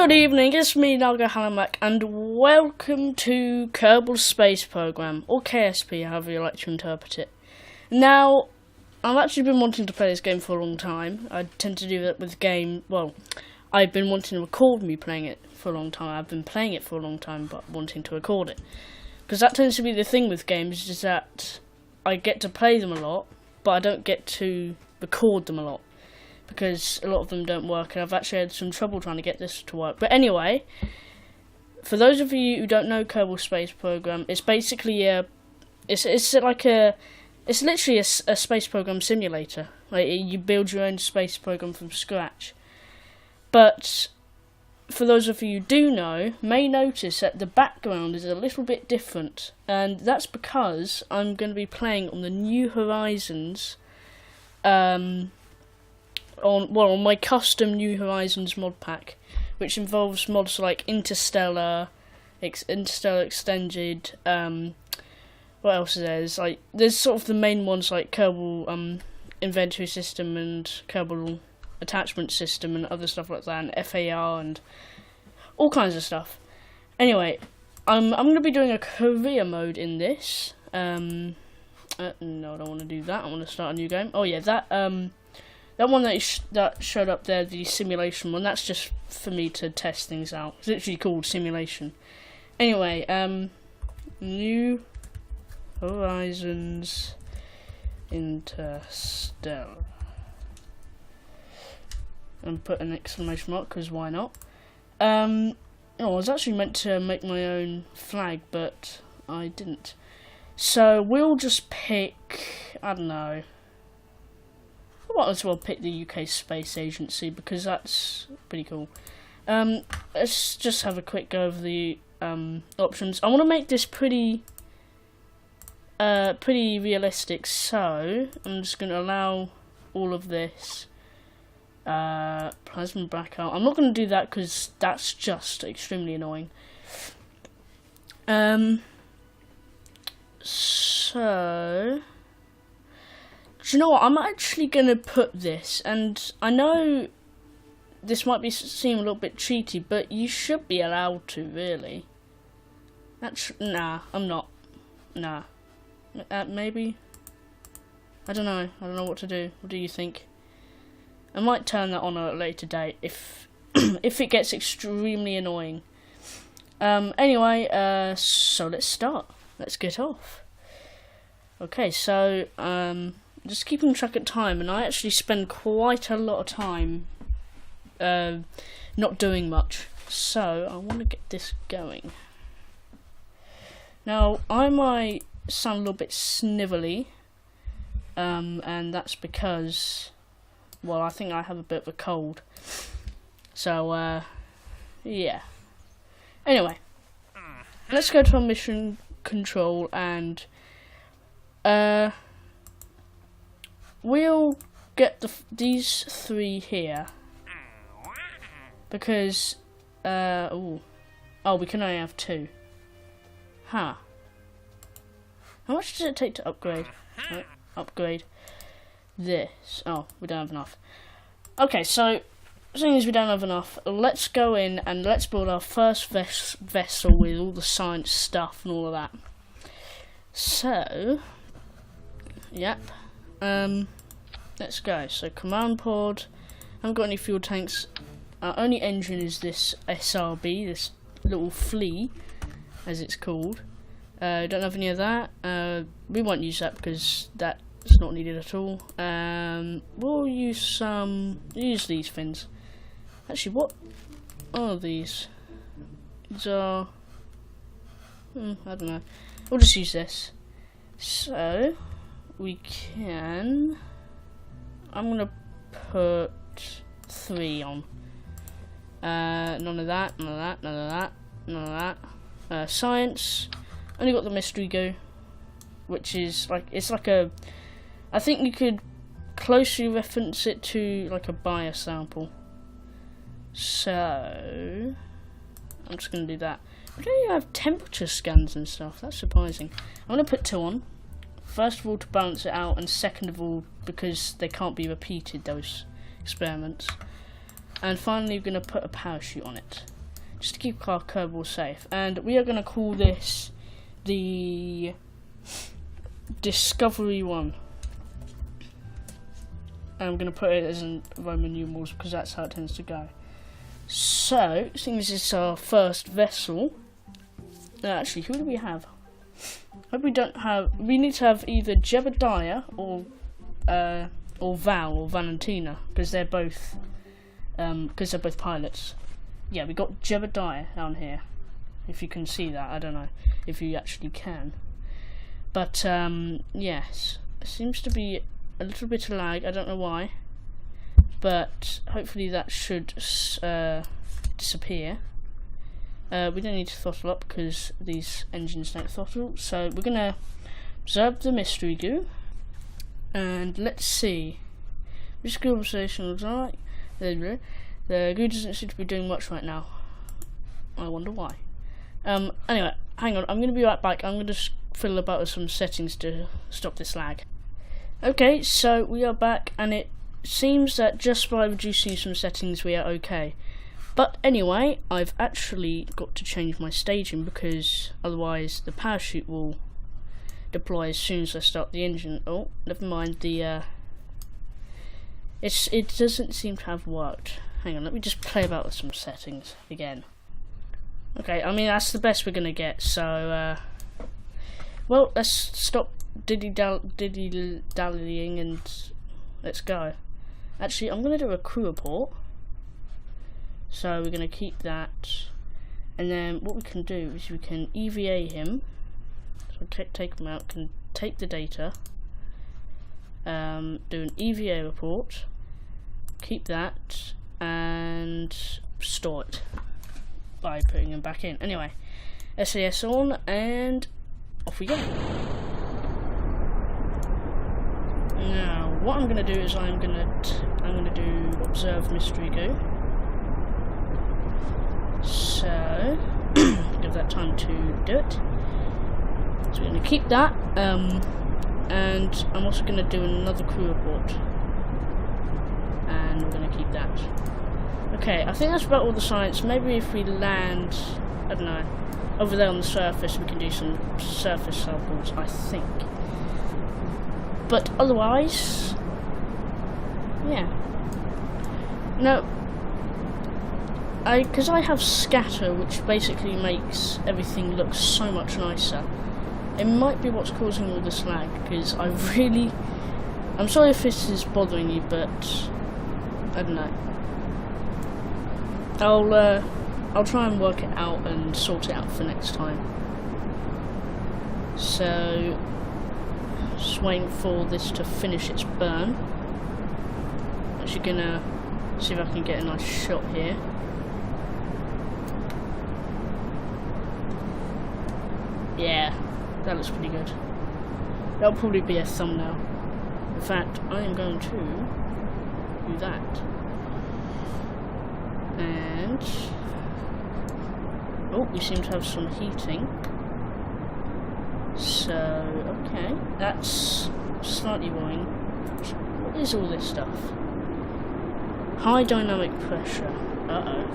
Good evening, it's me, Naga Halamak, and welcome to Kerbal Space Program, or KSP, however you like to interpret it. Now, I've actually been wanting to play this game for a long time. I tend to do that with I've been wanting to record me playing it for a long time. I've been playing it for a long time, but wanting to record it. Because that tends to be the thing with games, is that I get to play them a lot, but I don't get to record them a lot. Because a lot of them don't work, and I've actually had some trouble trying to get this to work. But anyway, for those of you who don't know Kerbal Space Program, it's basically it's literally a space program simulator. Like, you build your own space program from scratch. But for those of you who do know, may notice that the background is a little bit different, and that's because I'm going to be playing on the New Horizons. On my custom New Horizons mod pack, which involves mods like Interstellar, Interstellar Extended. What else is there? There's sort of the main ones like Kerbal Inventory System and Kerbal Attachment System and other stuff like that, and FAR and all kinds of stuff. Anyway, I'm going to be doing a career mode in this. No, I don't want to do that. I want to start a new game. Oh yeah, that one that showed up there, the simulation one, that's just for me to test things out. It's literally called simulation. Anyway, New Horizons Interstellar. And put an exclamation mark, because why not? I was actually meant to make my own flag, but I didn't. So we'll just pick, I don't know. I might as well pick the UK Space Agency because that's pretty cool. Let's just have a quick go over the options. I want to make this pretty realistic, so I'm just going to allow all of this. Plasma blackout. I'm not going to do that because that's just extremely annoying. So, do you know what? I'm actually going to put this, and I know this might seem a little bit cheaty, but you should be allowed to, really. Nah, I'm not. Nah. Maybe? I don't know. I don't know what to do. What do you think? I might turn that on at a later date if if it gets extremely annoying. Anyway, so let's start. Let's get off. Okay, so just keeping track of time, and I actually spend quite a lot of time not doing much, so I want to get this going. Now, I might sound a little bit snivelly, and that's because, well, I think I have a bit of a cold, so yeah. Anyway, let's go to our mission control, and we'll get these three here because we can only have two. Huh. How much does it take to upgrade? Right, upgrade this. Oh, we don't have enough. Okay, so seeing as we don't have enough, let's go in and let's build our first vessel with all the science stuff and all of that. So, yep. Let's go. So, command pod. I haven't got any fuel tanks. Our only engine is this SRB, this little flea, as it's called. Don't have any of that. We won't use that because that's not needed at all. We'll use these fins. Actually, what are these? These are, I don't know. We'll just use this. So, we can, I'm going to put 3 on. None of that, none of that, none of that, none of that. Science, only got the mystery goo, which is I think you could closely reference it to like a bias sample. So, I'm just going to do that. We don't even have temperature scans and stuff, that's surprising. I'm going to put 2 on. First of all to balance it out, and second of all because they can't be repeated, those experiments. And finally we're going to put a parachute on it. just to keep our Kerbal safe. And we are going to call this the Discovery 1. And I'm going to put it as in Roman numerals because that's how it tends to go. So, seeing as it's our first vessel, actually, who do we have? Hope we don't have. We need to have either Jebediah or Val or Valentina because they're both pilots. Yeah, we got Jebediah down here. If you can see that, I don't know if you actually can. But yes, it seems to be a little bit of lag. I don't know why, but hopefully that should disappear. We don't need to throttle up because these engines don't throttle. So we're gonna observe the mystery goo, and let's see. This goo observation looks alright. The goo doesn't seem to be doing much right now. I wonder why. Anyway, hang on. I'm gonna be right back. I'm gonna just fiddle about with some settings to stop this lag. Okay, so we are back, and it seems that just by reducing some settings we are okay. But anyway, I've actually got to change my staging because otherwise the parachute will deploy as soon as I start the engine. Oh, never mind, it doesn't seem to have worked. Hang on, let me just play about with some settings again. Okay, I mean that's the best we're gonna get, so well, let's stop dilly-dallying and let's go. Actually, I'm gonna do a crew report. So we're going to keep that, and then what we can do is we can EVA him, so take him out, can take the data, do an EVA report, keep that, and store it by putting him back in. Anyway, SAS on, and off we go. Now, what I'm going to do is I'm going to do observe mystery goo. So, give that time to do it. So we're going to keep that, and I'm also going to do another crew report, and we're going to keep that. Okay, I think that's about all the science. Maybe if we land, I don't know, over there on the surface, we can do some surface samples, I think. But otherwise, yeah. No. Because I have scatter, which basically makes everything look so much nicer. It might be what's causing all this lag, because I'm sorry if this is bothering you, but I don't know. I'll try and work it out and sort it out for next time. So, just waiting for this to finish its burn. Actually gonna see if I can get a nice shot here. Yeah, that looks pretty good. That'll probably be a thumbnail. In fact, I am going to do that. And oh, we seem to have some heating. So, okay, that's slightly worrying. What is all this stuff? High dynamic pressure. Uh-oh.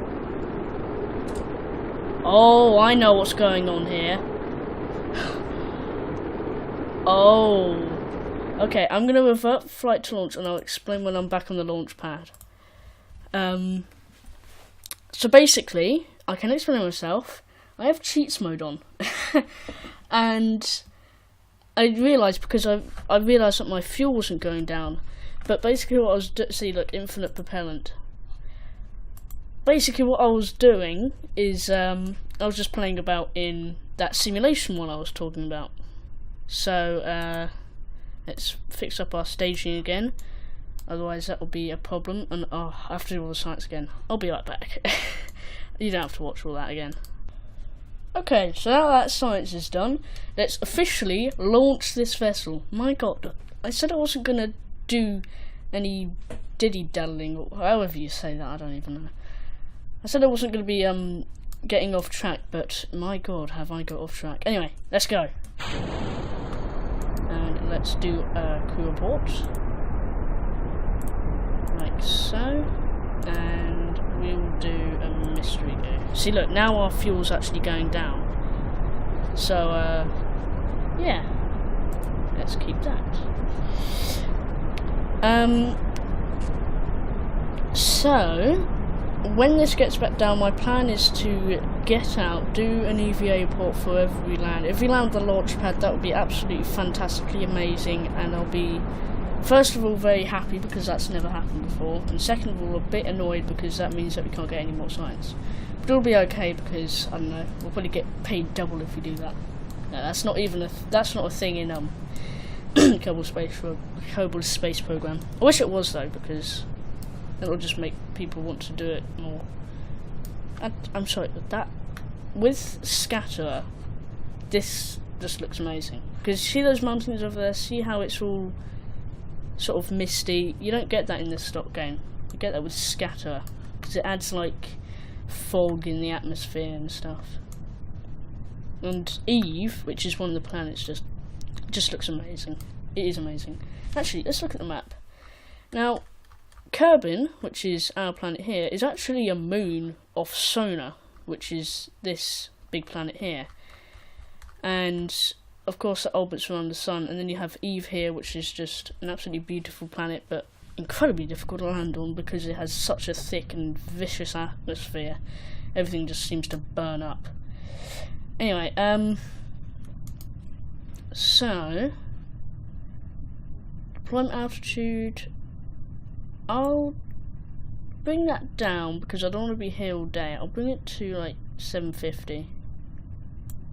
Oh, I know what's going on here. Oh. Okay, I'm going to revert flight to launch and I'll explain when I'm back on the launch pad. So basically, I can explain myself. I have cheats mode on. And I realised because I realised that my fuel wasn't going down. But basically what I was see, look, infinite propellant. Basically what I was doing is I was just playing about in that simulation one I was talking about. So let's fix up our staging again, otherwise that will be a problem, and I have to do all the science again. I'll be right back. You don't have to watch all that again. Okay, so now that science is done, let's officially launch this vessel. My god, I said I wasn't going to do any diddy-daddling, or however you say that, I don't even know. I said I wasn't going to be getting off track, but my god, have I got off track. Anyway, let's go. And let's do a crew report. Like so. And we'll do a mystery go. See, look, now our fuel's actually going down. So, yeah. Let's keep that. So, when this gets back down, my plan is to get out, do an EVA report for every land. If we land the launch pad, that would be absolutely fantastically amazing, and I'll be, first of all, very happy because that's never happened before, and second of all, a bit annoyed because that means that we can't get any more science. But it'll be okay because, I don't know, we'll probably get paid double if we do that. No, that's not even that's not a thing in Kerbal Space Program. I wish it was though, because it'll just make people want to do it more. I'm sorry, but that with Scatterer, this just looks amazing. Because see those mountains over there? See how it's all sort of misty? You don't get that in the stock game. You get that with Scatterer because it adds like fog in the atmosphere and stuff. And Eve, which is one of the planets, just looks amazing. It is amazing. Actually, let's look at the map. Now, Kerbin, which is our planet here, is actually a moon of Sona, which is this big planet here. And, of course, it orbits around the sun. And then you have Eve here, which is just an absolutely beautiful planet, but incredibly difficult to land on because it has such a thick and vicious atmosphere. Everything just seems to burn up. Anyway, so, deployment altitude, I'll bring that down because I don't want to be here all day. I'll bring it to like 750.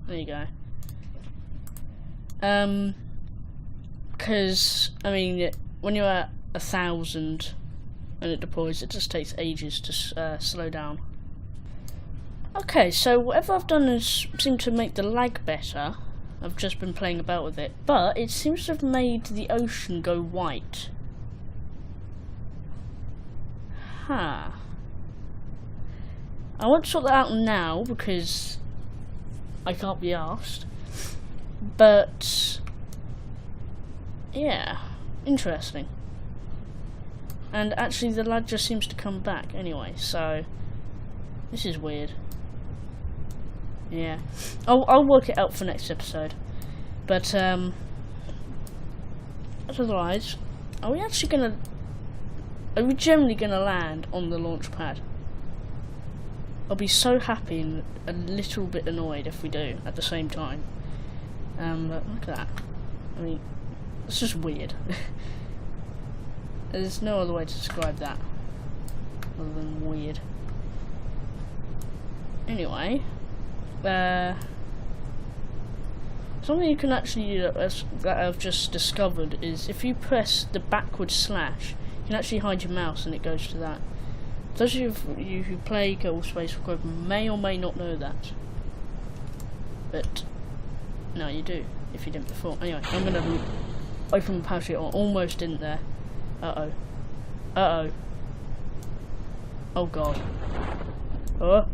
There you go. Because, I mean, when you're at 1,000 and it deploys, it just takes ages to slow down. Okay, so whatever I've done is seemed to make the lag better. I've just been playing about with it, but it seems to have made the ocean go white. Huh. I won't sort that out now because I can't be arsed. But yeah, interesting. And actually the lag just seems to come back anyway, so this is weird. Yeah, I'll work it out for next episode. But otherwise, are we generally gonna land on the launch pad? I'll be so happy and a little bit annoyed if we do at the same time. But look at that. I mean, it's just weird. There's no other way to describe that other than weird. Anyway. Something you can actually do that I've just discovered is if you press the backward slash, you can actually hide your mouse and it goes to that. Those of you who play Kerbal Space Program may or may not know that, but no, you do if you didn't before. Anyway, I'm gonna open the parachute. I almost didn't there. Uh oh. Oh god. Oh.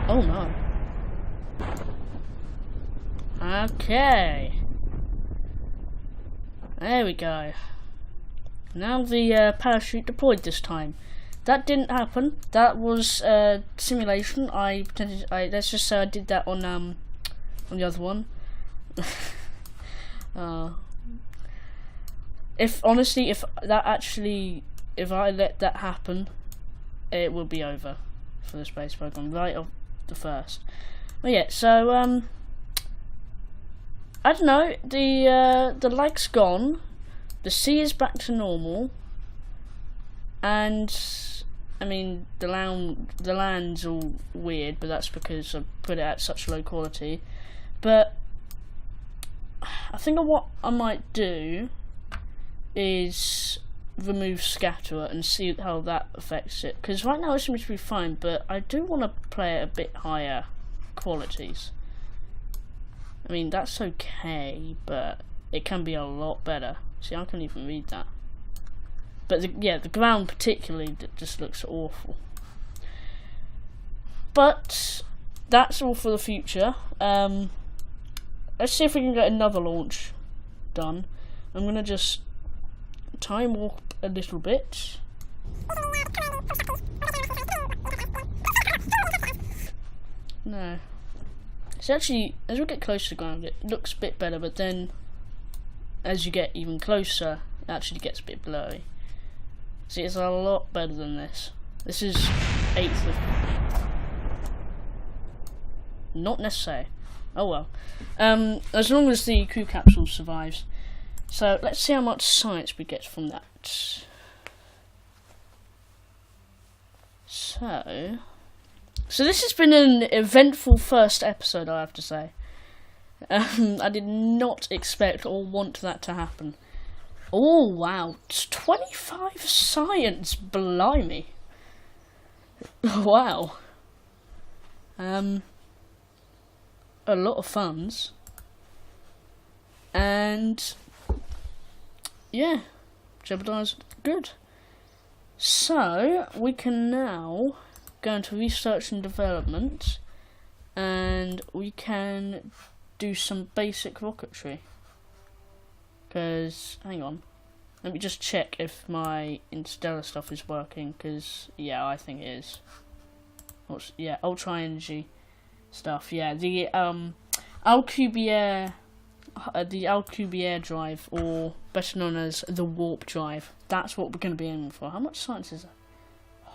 Oh no. Okay. There we go. Now the parachute deployed this time. That didn't happen. That was simulation. Let's just say I did that on the other one. If I let that happen, it will be over for the space program right off the first. But yeah, so I don't know. The lag's gone. The sea is back to normal, and I mean the land's all weird, but that's because I put it at such low quality. But I think what I might do is remove Scatterer and see how that affects it, because right now it seems to be fine, but I do want to play it a bit higher qualities. I mean, that's okay, but it can be a lot better. See, I can't even read that. But the ground particularly just looks awful. But that's all for the future. Let's see if we can get another launch done. I'm gonna just time warp a little bit. No. It's actually, as we get closer to the ground, it looks a bit better, but then as you get even closer, it actually gets a bit blurry. See, it's a lot better than this. This is 1/8 of... Not necessary. Oh well. As long as the crew capsule survives. So, let's see how much science we get from that. So this has been an eventful first episode, I have to say. I did not expect or want that to happen. Oh wow, it's 25 science, blimey. Wow. A lot of funds. And yeah, jeopardize good. So we can now go into research and development, and we can do some basic rocketry. Because, hang on, let me just check if my Interstellar stuff is working, because, yeah, I think it is. Yeah, ultra energy stuff, yeah, the Alcubierre drive, or better known as the warp drive, that's what we're going to be aiming for. How much science is that?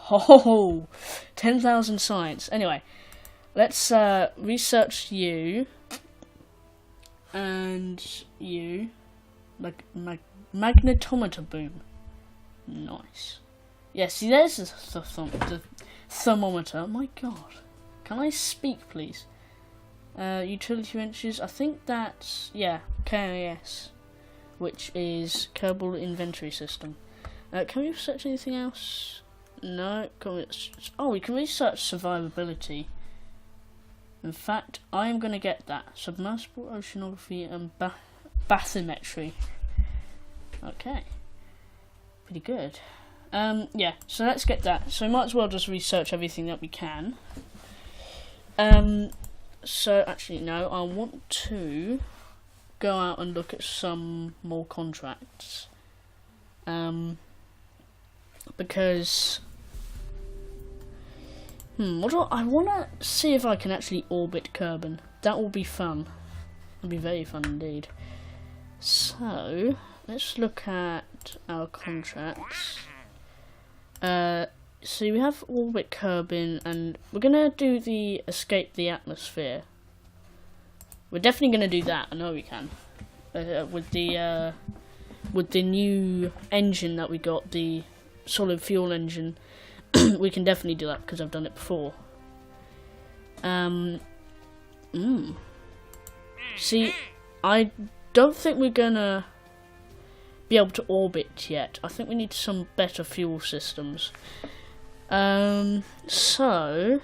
Oh, 10,000 science. Anyway, let's research you and you. Magnetometer boom. Nice. Yeah, see, there's the thermometer. My God, can I speak, please? Utility wrenches. I think that's, yeah, KAS, which is Kerbal Inventory System. Can we research anything else? No. We can research survivability. In fact, I am going to get that. Submersible oceanography and bathymetry. Okay. Pretty good. Yeah, so let's get that. So might as well just research everything that we can. So actually, no, I want to go out and look at some more contracts. Because I want to see if I can actually orbit Kerbin. That will be fun. It'll be very fun indeed. So let's look at our contracts. So we have orbit Kerbin, and we're gonna do the escape the atmosphere. We're definitely gonna do that. I know we can. With the new engine that we got, the solid fuel engine, we can definitely do that because I've done it before. See, I don't think we're gonna be able to orbit yet. I think we need some better fuel systems. So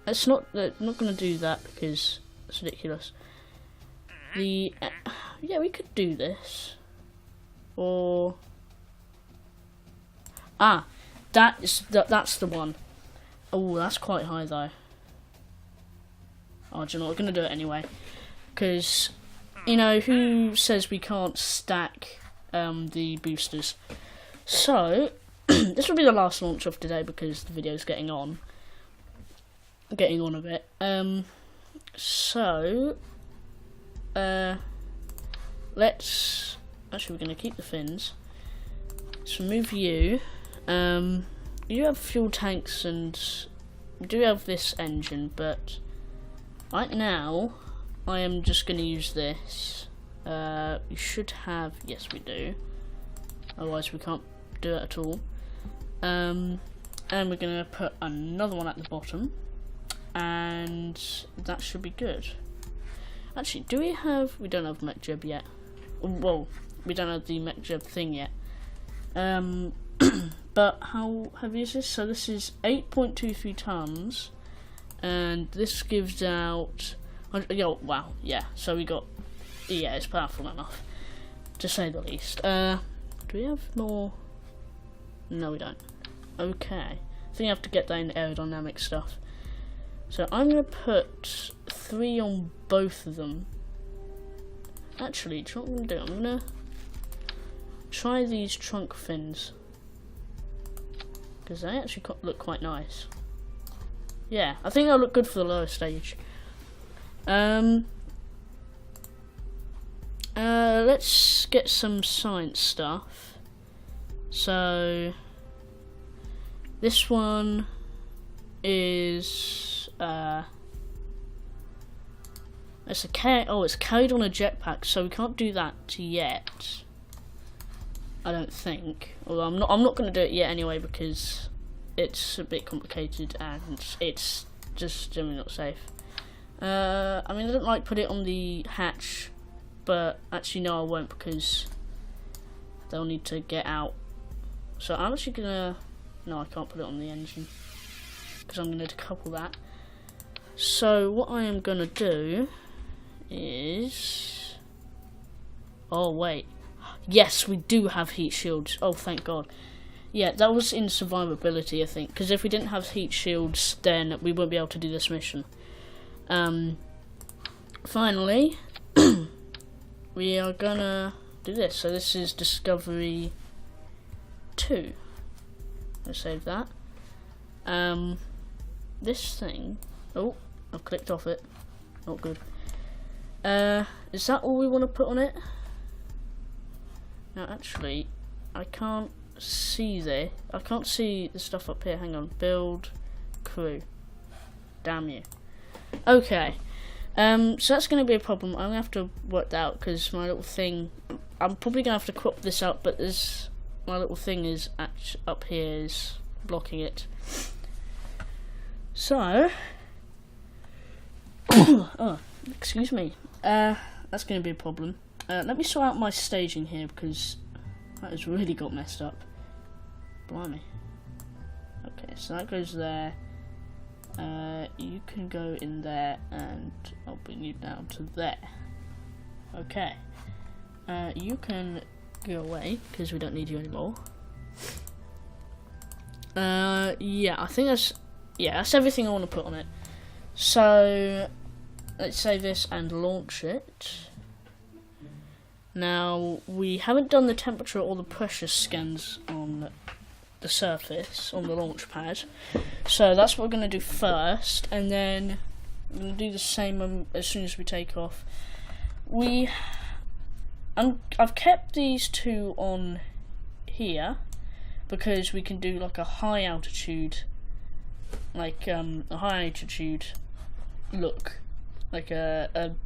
it's not gonna do that because it's ridiculous. Yeah, we could do this, or that's the one. Oh, that's quite high though. Oh, do you know what? We're gonna do it anyway, because you know who says we can't stack the boosters. So this will be the last launch of today because the video's getting on a bit. Let's actually, we're gonna keep the fins. Let's remove you. You have fuel tanks and we do have this engine, but right now I am just gonna use this. We should have, yes we do, otherwise we can't do it at all. And we're gonna put another one at the bottom, and that should be good. Actually, we don't have MechJeb yet. Well, we don't have the MechJeb thing yet. But how heavy is this? So this is 8.23 tons, and this gives out, wow, yeah, so we got, yeah, it's powerful enough, to say the least. Do we have more? No, we don't. Okay, I think I have to get that in aerodynamic stuff. So I'm going to put 3 on both of them. Actually, do you know what I'm going to do? I'm going to try these trunk fins, because they actually look quite nice. Yeah, I think that'll look good for the lower stage. Let's get some science stuff. So this one is it's carried on a jetpack, so we can't do that yet. I don't think. Although I'm not going to do it yet anyway because it's a bit complicated and it's just generally not safe. I mean, I don't like put it on the hatch, but actually no, I won't because they'll need to get out. So I'm actually gonna. No, I can't put it on the engine because I'm gonna decouple that. So what I am gonna do is. Oh wait. Yes, we do have heat shields. Oh, thank God. Yeah, that was in survivability, I think. Because if we didn't have heat shields, then we wouldn't be able to do this mission. Finally, we are gonna do this. So this is Discovery 2. Let's save that. This thing. Oh, I've clicked off it. Not good. Is that all we want to put on it? Now, actually, I can't see there. I can't see the stuff up here. Hang on. Build crew. Damn you. Okay. So that's going to be a problem. I'm going to have to work that out because my little thing. I'm probably going to have to crop this out, but my little thing is up here is blocking it. So. Oh, excuse me. That's going to be a problem. Let me sort out my staging here because that has really got messed up. Blimey. Okay, so that goes there. You can go in there and I'll bring you down to there. Okay. You can go away because we don't need you anymore. Yeah, I think that's everything I want to put on it. So let's save this and launch it. Now, we haven't done the temperature or the pressure scans on the surface, on the launch pad. So that's what we're going to do first, and then we're going to do the same as soon as we take off. I've kept these two on here, because we can do like a high altitude, look, like a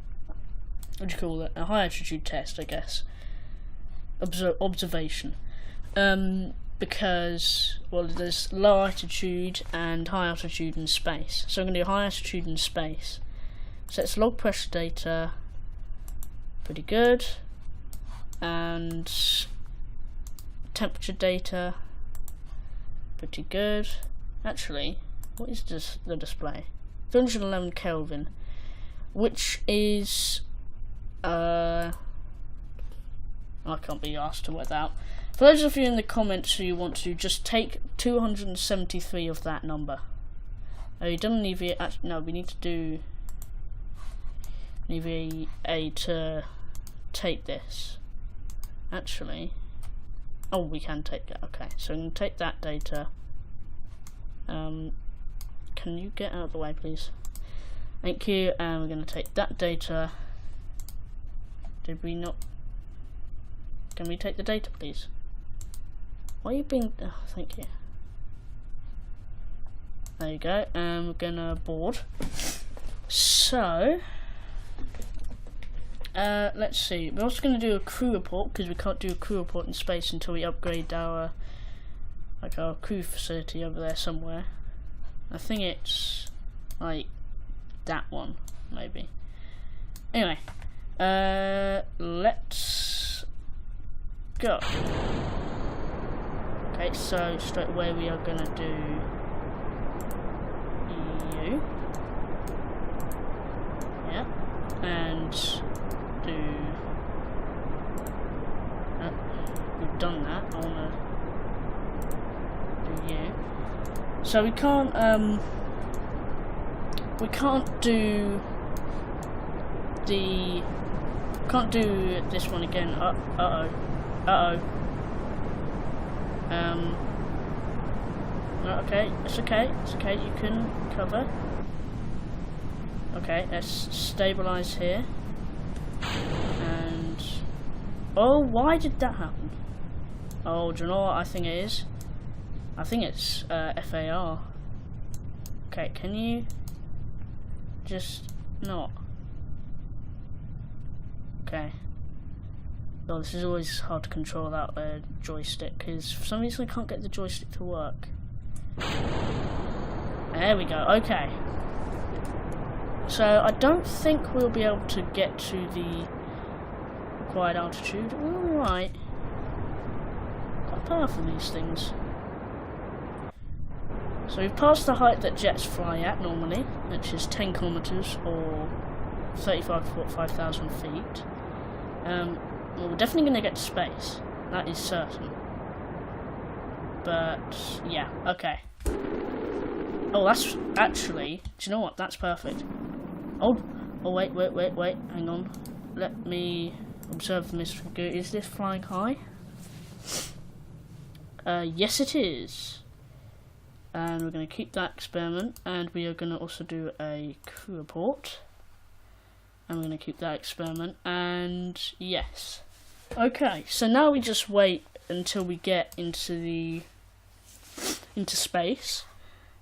what do you call it? A high altitude test, I guess. Observation. Because, well, there's low altitude and high altitude in space. So I'm going to do high altitude in space. So it's log pressure data. Pretty good. And temperature data. Pretty good. Actually, what is the display? 311 Kelvin. Which is... I can't be asked to work that out. For those of you in the comments who want to, just take 273 of that number. Oh, you don't need EVA. No, we need to do EVA to take this. Actually, oh, we can take it. Okay, so we can take that data. Can you get out of the way, please? Thank you. And we're going to take that data. Did we not? Can we take the data, please? Why are you being... Oh, thank you. There you go. And we're gonna board. So, let's see. We're also gonna do a crew report because we can't do a crew report in space until we upgrade our crew facility over there somewhere. I think it's like that one, maybe. Anyway. Let's go. Okay, so straight away we are gonna do you. Yeah. And do we've done that. I wanna do you. So we can't do the can't do this one again. Okay, it's okay. It's okay. You can cover. Okay, let's stabilize here. And oh, why did that happen? Oh, do you know what I think it is? I think it's FAR. Okay, can you just not? Okay. Oh, this is always hard to control without a joystick, because for some reason I can't get the joystick to work. There we go, okay. So I don't think we'll be able to get to the required altitude. Alright. Quite powerful, these things. So we've passed the height that jets fly at normally, which is 10 kilometers or 35,000 feet. Well, we're definitely going to get to space. That is certain. But yeah, okay. Oh, that's actually. Do you know what? That's perfect. Oh, wait. Hang on. Let me observe the mystery goo. Is this flying high? Yes, it is. And we're going to keep that experiment, and we are going to also do a crew report. And we're going to keep that experiment, and yes. Okay, so now we just wait until we get into space.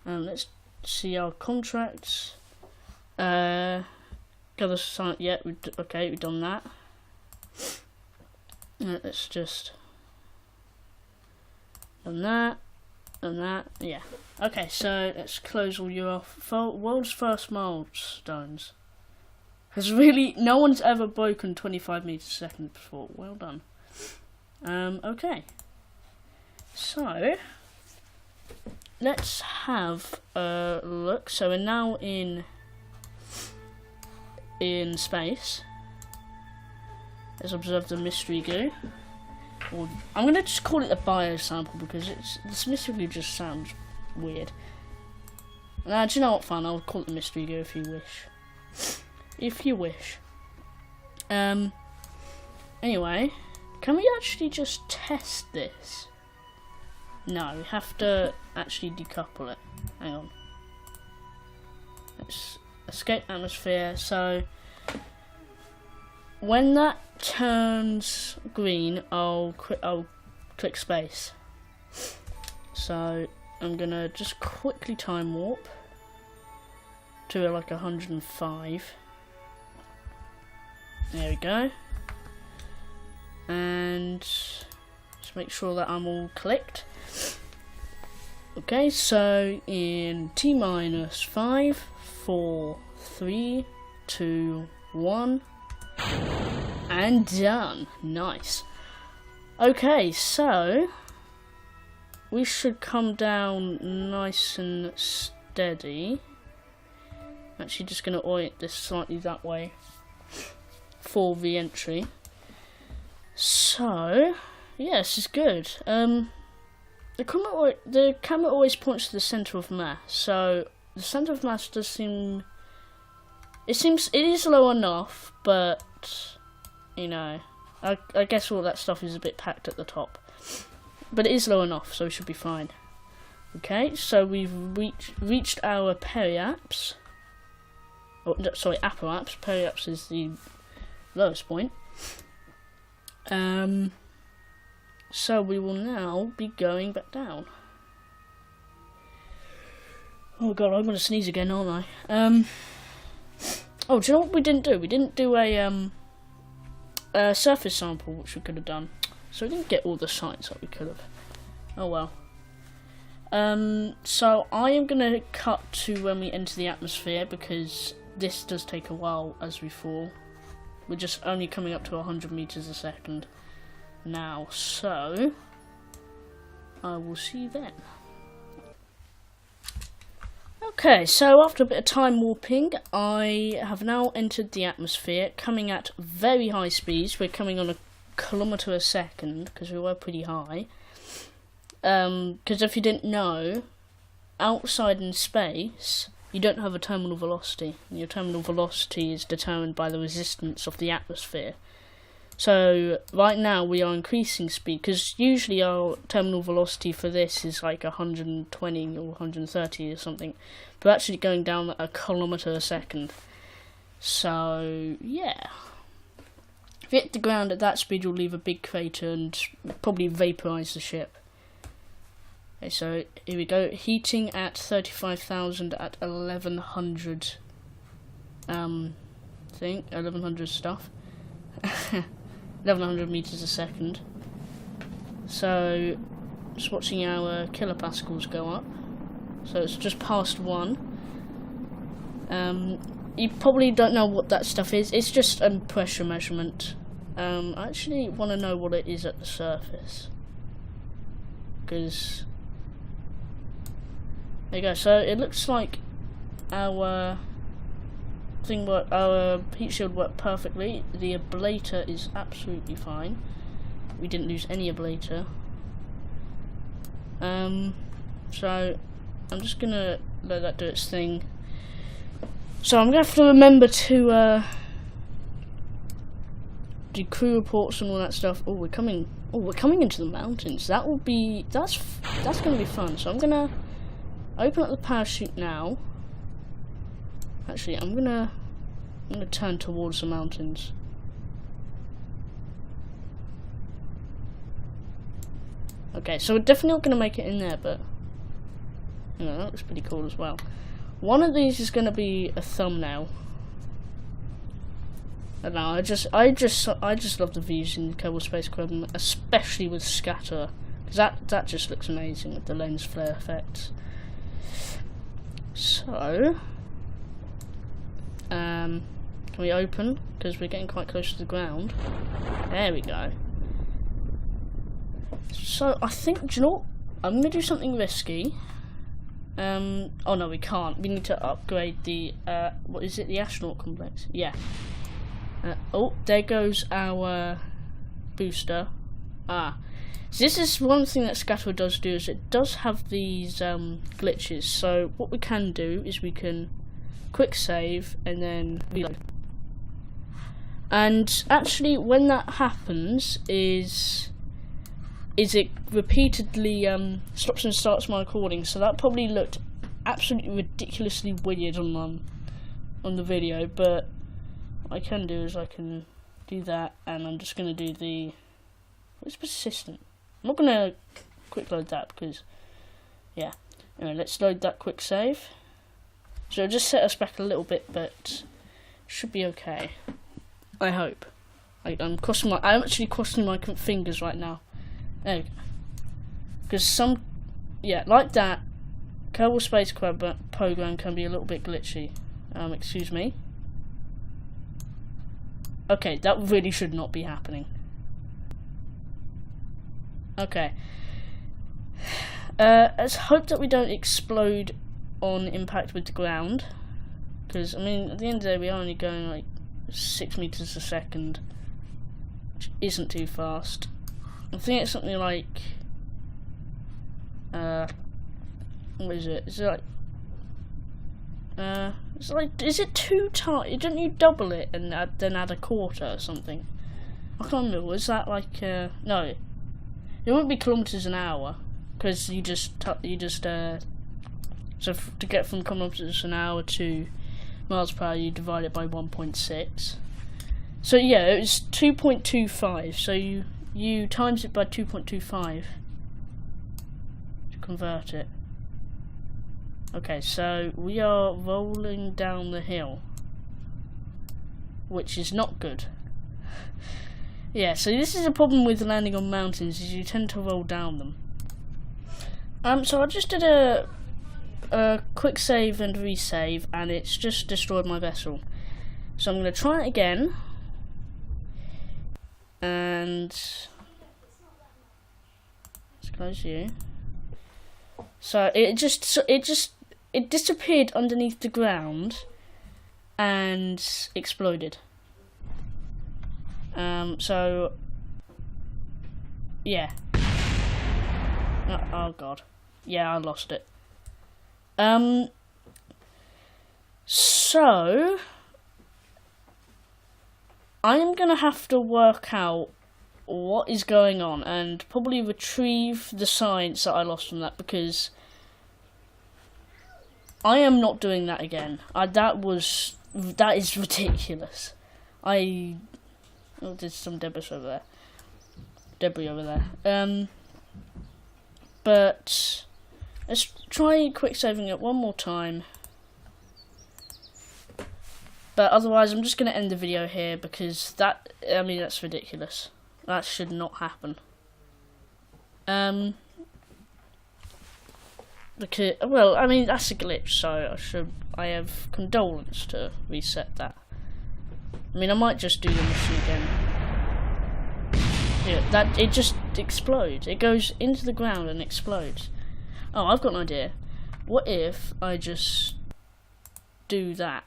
Let's see our contracts. Gather science. Yeah, okay, we've done that. Let's just done that. And that, yeah. Okay, so let's close all your world's first milestones. Because really, no one's ever broken 25 meters a second before. Well done. Okay. So, let's have a look. So we're now in space. Let's observe the mystery goo. Or, I'm going to just call it a biosample because this mystery goo just sounds weird. Do you know what, fun? I'll call it the mystery goo if you wish. If you wish. Anyway, can we actually just test this? No, we have to actually decouple it. Hang on. Let's escape atmosphere. So, when that turns green, I'll click space. So I'm gonna just quickly time warp to like 105. There we go. And just make sure that I'm all clicked. Okay, so in T-minus 5, 4, 3, 2, 1. And done. Nice. Okay, so we should come down nice and steady. Actually, just going to orient this slightly that way for the entry. So, yeah, this is good. The camera always points to the centre of mass. So the centre of mass does seem. It is low enough, but you know, I guess all that stuff is a bit packed at the top. But it is low enough, so we should be fine. Okay, so we've reached our periaps. Oh, no, sorry, apoaps. Periaps is the lowest point. So we will now be going back down. Oh god, I'm gonna sneeze again, aren't I? Oh, do you know what we didn't do? We didn't do a surface sample, which we could have done. So we didn't get all the sites that we could have. Oh well. So I am gonna cut to when we enter the atmosphere because this does take a while as we fall. We're just only coming up to 100 meters a second now, so I will see you then. Okay, so after a bit of time warping, I have now entered the atmosphere, coming at very high speeds. We're coming on a kilometer a second, because we were pretty high. Because if you didn't know, outside in space, you don't have a terminal velocity. And your terminal velocity is determined by the resistance of the atmosphere. So right now we are increasing speed, because usually our terminal velocity for this is like 120 or 130 or something. But we're actually going down a kilometer a second. So yeah. If you hit the ground at that speed, you'll leave a big crater and probably vaporize the ship. Okay, so here we go. Heating at 35,000 at 1100. 1100 stuff. 1100 meters a second. So just watching our kilopascals go up. So it's just past 1. You probably don't know what that stuff is. It's just a pressure measurement. I actually want to know what it is at the surface, because there you go. So it looks like our our heat shield worked perfectly. The ablator is absolutely fine. We didn't lose any ablator. So I'm just gonna let that do its thing. So I'm gonna have to remember to do crew reports and all that stuff. Oh, we're coming into the mountains. That's gonna be fun. So I'm gonna open up the parachute now. Actually, I'm gonna turn towards the mountains. Okay, so we're definitely not gonna make it in there, but you know, that looks pretty cool as well. One of these is gonna be a thumbnail. I don't know, I just love the views in the Kerbal Spacecraft, especially with scatter, because that just looks amazing with the lens flare effects. So can we open? Because we're getting quite close to the ground. There we go. So I think, do you know what? I'm gonna do something risky. Oh no, we can't. We need to upgrade the what is it? The astronaut complex. Yeah. Oh, there goes our booster. So this is one thing that Scatterer does do, is it does have these glitches. So what we can do is we can quick save and then reload. And actually, when that happens, is it repeatedly stops and starts my recording. So that probably looked absolutely ridiculously weird on the video, but what I can do is I can do that, and I'm just going to do the what's persistent. I'm not going to quick load that because, yeah. Anyway, let's load that quick save. So it'll just set us back a little bit, but should be okay. I hope. I'm actually crossing my fingers right now. There we go. Because like that, Kerbal Spacecraft program can be a little bit glitchy. Excuse me. Okay, that really should not be happening. Okay. Let's hope that we don't explode on impact with the ground. Because, I mean, at the end of the day, we are only going like 6 meters a second, which isn't too fast. I think it's something like, what is it? Is it like, is it 2 times? Don't you double it and then add a quarter or something? I can't remember. Was that like, no, it wouldn't be kilometers an hour, because so to get from kilometers an hour to miles per hour, you divide it by 1.6. So yeah, it was 2.25. So you times it by 2.25 to convert it. Okay, so we are rolling down the hill, which is not good. Yeah, so this is a problem with landing on mountains, is you tend to roll down them. So I just did a quick save and resave, and it's just destroyed my vessel. So I'm going to try it again, and let's close you. So it disappeared underneath the ground and exploded. So yeah. Oh god. Yeah, I lost it. So I am going to have to work out what is going on and probably retrieve the science that I lost from that, because I am not doing that again. That is ridiculous. There's some debris over there. But let's try quick saving it one more time. But otherwise, I'm just going to end the video here, because that's ridiculous. That should not happen. Because, well, that's a glitch, so I have condolence to reset that. I might just do the mission again. Yeah, it just explodes. It goes into the ground and explodes. Oh, I've got an idea. What if I just do that?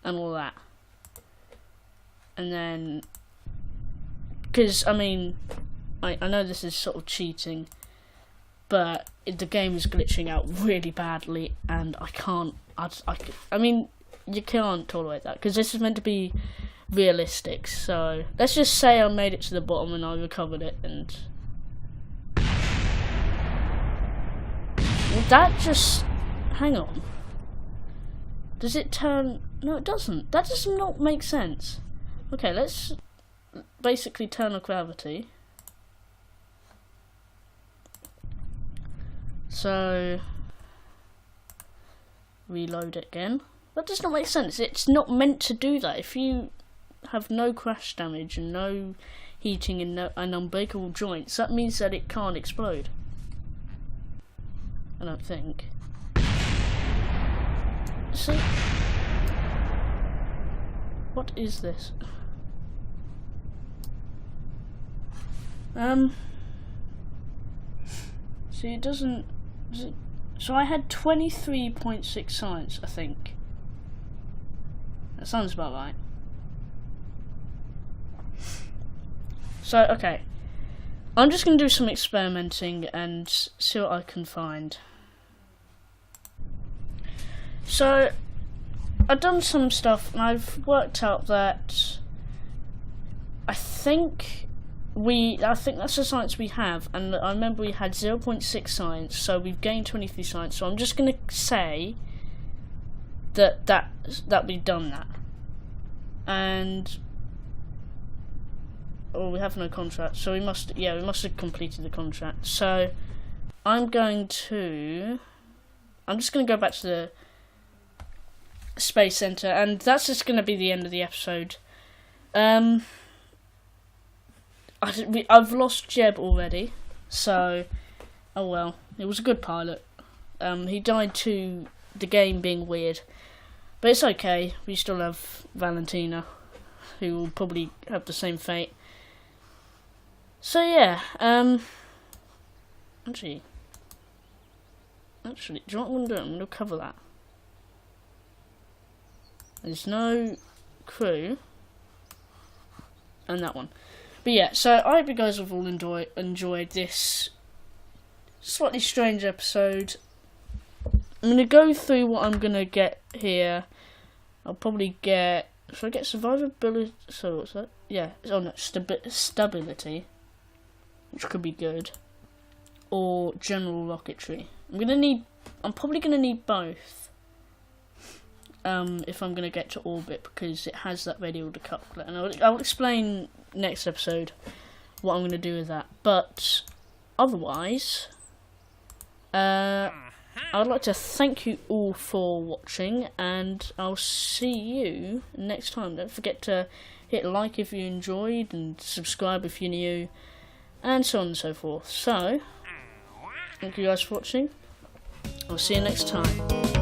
And all that. And then, because, I know this is sort of cheating, but the game is glitching out really badly, and you can't tolerate that, because this is meant to be realistic. So let's just say I made it to the bottom and I recovered it, and that just, hang on, does it turn? No, it doesn't. That does not make sense. Okay, let's basically turn off gravity. So reload it again. That does not make sense. It's not meant to do that. If you have no crash damage and no heating and unbreakable joints, that means that it can't explode. I don't think. So, what is this? See, it doesn't. So I had 23.6 science, I think. That sounds about right. So, okay. I'm just going to do some experimenting and see what I can find. So, I've done some stuff and I've worked out that I think that's the science we have, and I remember we had 0.6 science, so we've gained 23 science, so I'm just going to say that we've done that. And we have no contract, so we must have completed the contract. So I'm just going to go back to the Space Center, and that's just going to be the end of the episode. I've lost Jeb already, so oh well. It was a good pilot. He died to the game being weird, but it's okay. We still have Valentina, who will probably have the same fate. So yeah, actually, do you know what I'm going to do? I'm going to cover that. There's no crew, and that one. But yeah, so I hope you guys have all enjoyed this slightly strange episode. I'm going to go through what I'm going to get here. I'll probably get... Should I get survivability? So what's that? Yeah. Oh no, stability. Which could be good. Or general rocketry. I'm probably going to need both. If I'm going to get to orbit, because it has that radio decoupler. And I'll explain next episode what I'm going to do with that. But otherwise, I would like to thank you all for watching, and I'll see you next time. Don't forget to hit like if you enjoyed, and subscribe if you're new, and so on and so forth. So, thank you guys for watching. I'll see you next time.